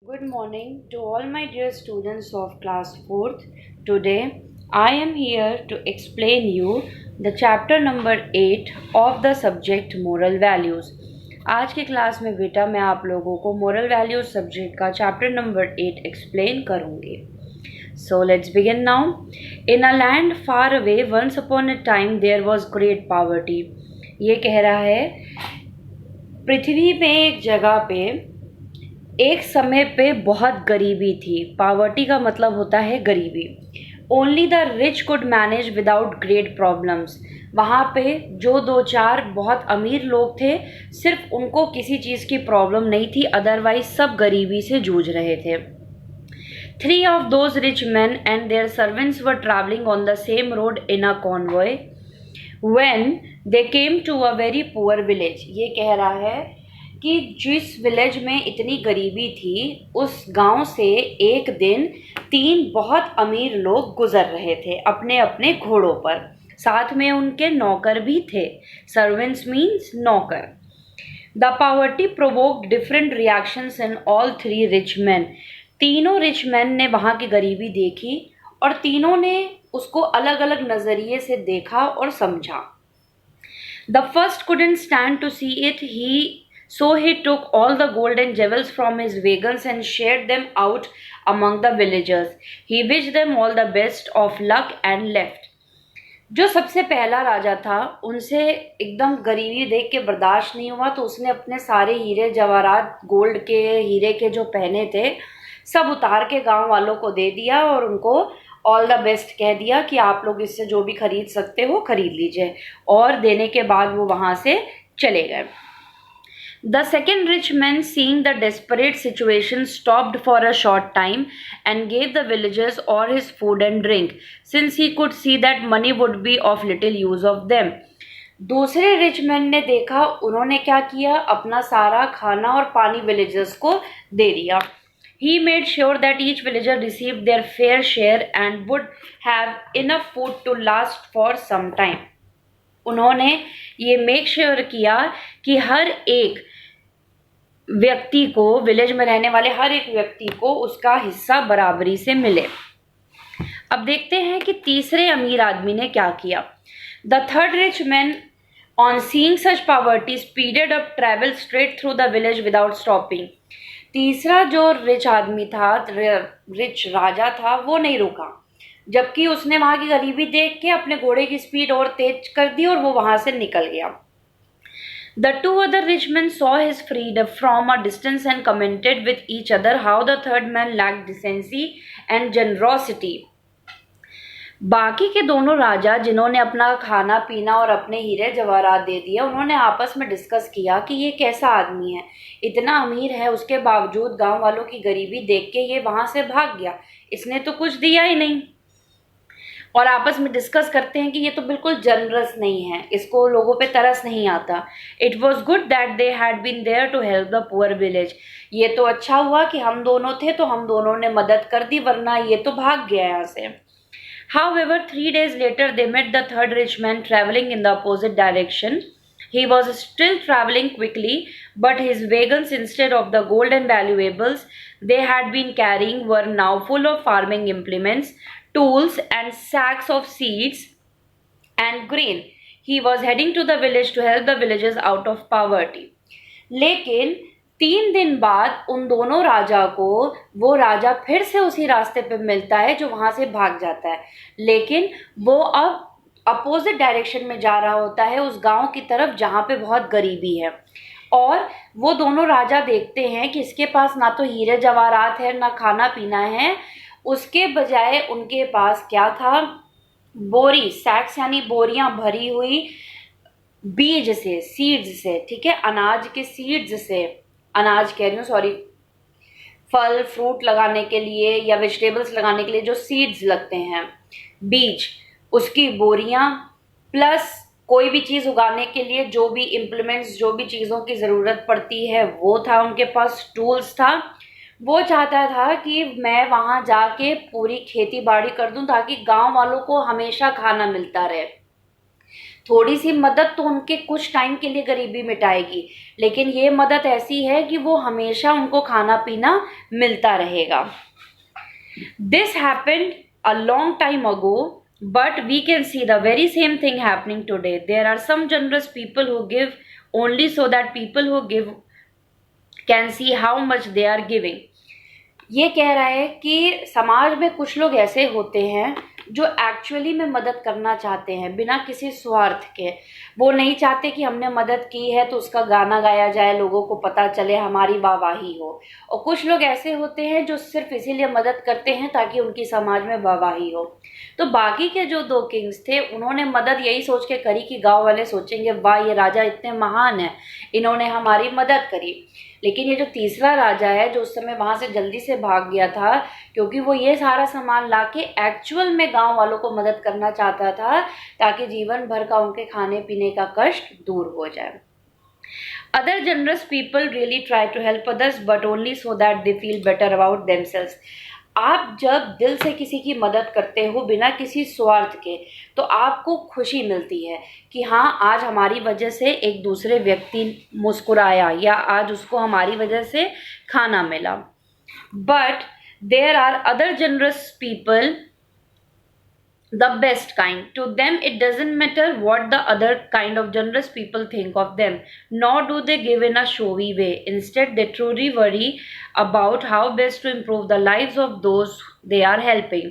Good morning to all my dear students of class 4th. Today I am here to explain you the chapter number 8 of the subject moral values. आज के class में बेटा मैं आप लोगों को moral values subject का chapter number 8 explain करूँगी. So let's begin now. In a land far away once upon a time there was great poverty. ये कह रहा है पृथ्वी में एक जगह पे एक समय पे बहुत गरीबी थी. पावर्टी का मतलब होता है गरीबी. Only the rich could manage without great problems. वहाँ पे जो दो चार बहुत अमीर लोग थे सिर्फ उनको किसी चीज़ की प्रॉब्लम नहीं थी, अदरवाइज सब गरीबी से जूझ रहे थे. 3 of those rich men and their servants were traveling on the same road in a convoy when they came to a very poor village. ये कह रहा है कि जिस विलेज में इतनी गरीबी थी उस गांव से एक दिन 3 बहुत अमीर लोग गुजर रहे थे अपने अपने घोड़ों पर. साथ में उनके नौकर भी थे. सर्वेंट्स मीन्स नौकर. The poverty provoked different reactions in all 3 rich man. तीनों रिच मैन ने वहाँ की गरीबी देखी और तीनों ने उसको अलग अलग नज़रिए से देखा और समझा. The first couldn't stand to see it So he took all the gold and jewels from his wagons and shared them out among the villagers. He wished them all the best of luck and left. जो सबसे पहला राजा था उनसे एकदम गरीबी देख के बर्दाश्त नहीं हुआ तो उसने अपने सारे हीरे जवाहरात गोल्ड के हीरे के जो पहने थे सब उतार के गांव वालों को दे दिया और उनको ऑल द बेस्ट कह दिया कि आप लोग इससे जो भी खरीद सकते हो खरीद लीजिए. और देने के बाद वो वहाँ से चले गए. The second rich man, seeing the desperate situation, stopped for a short time and gave the villagers all his food and drink, since he could see that money would be of little use of them. दूसरे rich man ने देखा, उन्होंने क्या किया, अपना सारा खाना और पानी विलेजर्स को दे दिया. He made sure that each villager received their fair share and would have enough food to last for some time. उन्होंने ये मेक श्योर किया कि हर एक व्यक्ति को, विलेज में रहने वाले हर एक व्यक्ति को उसका हिस्सा बराबरी से मिले. अब देखते हैं कि तीसरे अमीर आदमी ने क्या किया. The third rich man on seeing such poverty speeded up travel straight through the village without stopping. तीसरा जो रिच आदमी था, रिच राजा था, वो नहीं रुका, जबकि उसने वहां की गरीबी देख के अपने घोड़े की स्पीड और तेज कर दी और वो वहां से निकल गया. The 2 other rich men saw his freedom from a distance and commented with each other how the third man lacked decency and generosity. बाकी के दोनों राजा जिन्होंने अपना खाना पीना और अपने हीरे जवाहरात दे दिए, उन्होंने आपस में डिस्कस किया कि ये कैसा आदमी है, इतना अमीर है, उसके बावजूद गांव वालों की गरीबी देख के ये वहां से भाग गया, इसने तो कुछ दिया ही नहीं. और आपस में डिस्कस करते हैं कि ये तो बिल्कुल जनरस नहीं है, इसको लोगों पे तरस नहीं आता. It was good that they had been there to help the poor village. ये तो अच्छा हुआ कि हम दोनों थे तो हम दोनों ने मदद कर दी, वरना ये तो भाग गया यहाँ से. However, 3 days later they met the third rich man traveling in the opposite direction. He was still traveling quickly, but his wagons, instead of the gold and valuables they had been carrying, were now full of farming implements, tools and sacks of seeds and grain. He was heading to the village to help the villagers out of poverty. लेकिन 3 दिन बाद उन दोनों राजा को वो राजा फिर से उसी रास्ते पे मिलता है जो वहां से भाग जाता है, लेकिन वो अब अपोजिट डायरेक्शन में जा रहा होता है, उस गांव की तरफ जहां पे बहुत गरीबी है. और वो दोनों राजा देखते हैं कि इसके पास ना तो हीरे जवाहरात है ना खाना पीना है, उसके बजाय उनके पास क्या था, बोरी, सैक्स यानी बोरियां भरी हुई बीज से, सीड्स से, ठीक है, अनाज के सीड्स से, अनाज कह रही हूँ सॉरी, फल फ्रूट लगाने के लिए या वेजिटेबल्स लगाने के लिए जो सीड्स लगते हैं, बीज, उसकी बोरियां, प्लस कोई भी चीज़ उगाने के लिए जो भी इम्प्लीमेंट्स, जो भी चीज़ों की ज़रूरत पड़ती है वो था उनके पास, टूल्स था. वो चाहता था कि मैं वहाँ जाके पूरी खेती बाड़ी कर दूं ताकि गांव वालों को हमेशा खाना मिलता रहे. थोड़ी सी मदद तो उनके कुछ टाइम के लिए गरीबी मिटाएगी, लेकिन ये मदद ऐसी है कि वो हमेशा उनको खाना पीना मिलता रहेगा। This happened a long time ago, but we can see the very same thing happening today. There are some generous people who give only so that people who give can see how much they are giving. ये कह रहा है कि समाज में कुछ लोग ऐसे होते हैं जो एक्चुअली में मदद करना चाहते हैं बिना किसी स्वार्थ के। वो नहीं चाहते कि हमने मदद की है तो उसका गाना गाया जाए, लोगों को पता चले, हमारी वाहवाही हो। और कुछ लोग ऐसे होते हैं जो सिर्फ इसीलिए मदद करते हैं ताकि उनकी समाज में वाहवाही हो। तो बाकी के जो 2 किंग्स थे उन्होंने मदद यही सोच के करी कि गांव वाले सोचेंगे वाह ये राजा इतने महान है, इन्होंने हमारी मदद करी। लेकिन ये जो तीसरा राजा है जो उस समय वहां से जल्दी से भाग गया था, क्योंकि वो ये सारा सामान लाके एक्चुअल में गांव वालों को मदद करना चाहता था ताकि जीवन भर का उनके खाने पीने का कष्ट दूर हो जाए। Other generous people really try to help others but only so that they feel better about themselves. आप जब दिल से किसी की मदद करते हो बिना किसी स्वार्थ के, तो आपको खुशी मिलती है कि हाँ आज हमारी वजह से एक दूसरे व्यक्ति मुस्कुराया या आज उसको हमारी वजह से खाना मिला। But there are other generous people, the best kind. To them it doesn't matter what the other kind of generous people think of them, nor do they give in a showy way. Instead they truly worry about how best to improve the lives of those they are helping.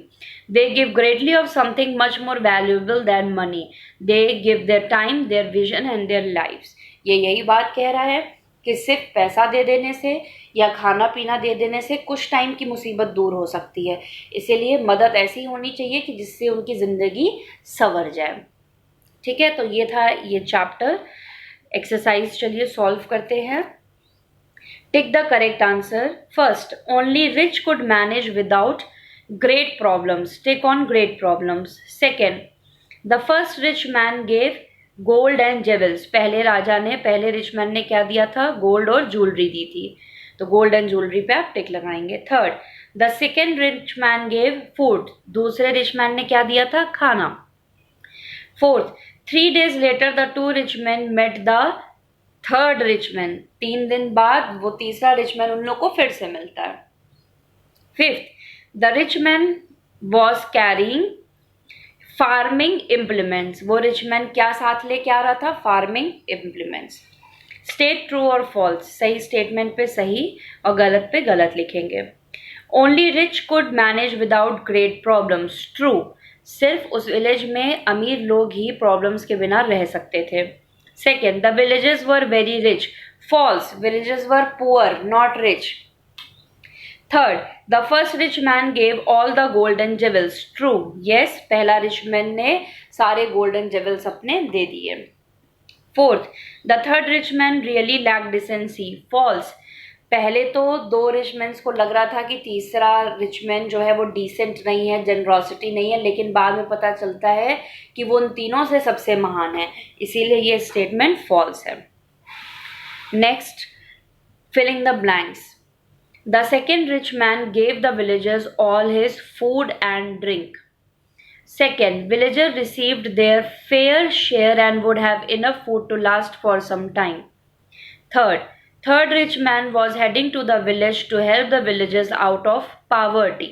They give greatly of something much more valuable than money. They give their time, their vision and their lives. ये यही बात कह रहा है कि सिर्फ पैसा दे देने से या खाना पीना दे देने से कुछ टाइम की मुसीबत दूर हो सकती है। इसीलिए मदद ऐसी होनी चाहिए कि जिससे उनकी ज़िंदगी संवर जाए। ठीक है, तो ये था ये चैप्टर। एक्सरसाइज चलिए सॉल्व करते हैं। Tick the correct answer. First, only rich could manage without great problems. Tick on great problems. Second, the first rich man gave gold and jewels. पहले रिच मैन ने क्या दिया था? गोल्ड और jewellery दी थी, तो गोल्ड एंड ज्वेलरी पे आप टिक लगाएंगे। Third, the second rich man gave food. दूसरे रिच मैन ने क्या दिया था? खाना। Fourth, 3 days later the 2 rich man met the third rich man. 3 दिन बाद वो तीसरा रिच मैन उन लोग को फिर से मिलता है। Fifth, the rich man was carrying farming implements. वो रिच मैन क्या साथ लेके आ रहा था? Farming implements. स्टेट ट्रू और फॉल्स। सही स्टेटमेंट पे सही और गलत पे गलत लिखेंगे। Only rich could manage without great problems. True, सिर्फ उस विलेज में अमीर लोग ही प्रॉब्लम्स के बिना रह सकते थे। Second, the villages were very rich. False, villages were poor not rich. Third, the first rich man gave all the golden jewels. True, yes, पहला रिच मैन ने सारे गोल्डन जेवल्स अपने दे दिए। Fourth, the third rich man really lack decency. False, पहले तो 2 rich mains को लग रहा था कि तीसरा रिच मैन जो है वो डिसेंट नहीं है, जनरॉसिटी नहीं है, लेकिन बाद में पता चलता है कि वो उन तीनों से सबसे महान है, इसीलिए ये स्टेटमेंट फॉल्स है। Next, filling the blanks. The second rich man gave the villagers all his food and drink. Second, villagers received their fair share and would have enough food to last for some time. Third rich man was heading to the village to help the villagers out of poverty.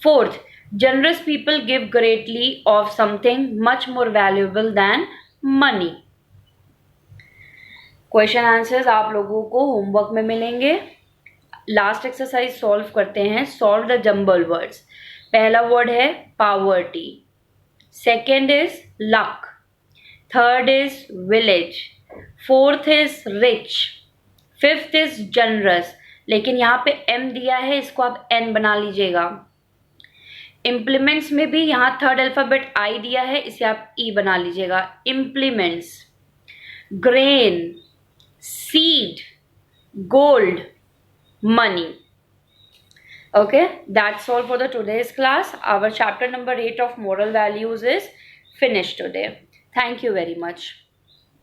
Fourth, generous people give greatly of something much more valuable than money. Question answers आप लोगों को homework में मिलेंगे। Last exercise solve करते हैं। Solve the jumble words. पहला word है poverty, second is luck, third is village, fourth is rich, fifth is generous. लेकिन यहाँ पे एम दिया है, इसको आप एन बना लीजिएगा। इम्प्लीमेंट्स में भी यहाँ थर्ड अल्फाबेट आई दिया है, इसे आप ई बना लीजिएगा। Implements, grain, seed, gold, money. Okay, that's all for the today's class. Our chapter number 8 of moral values is finished today. Thank you very much.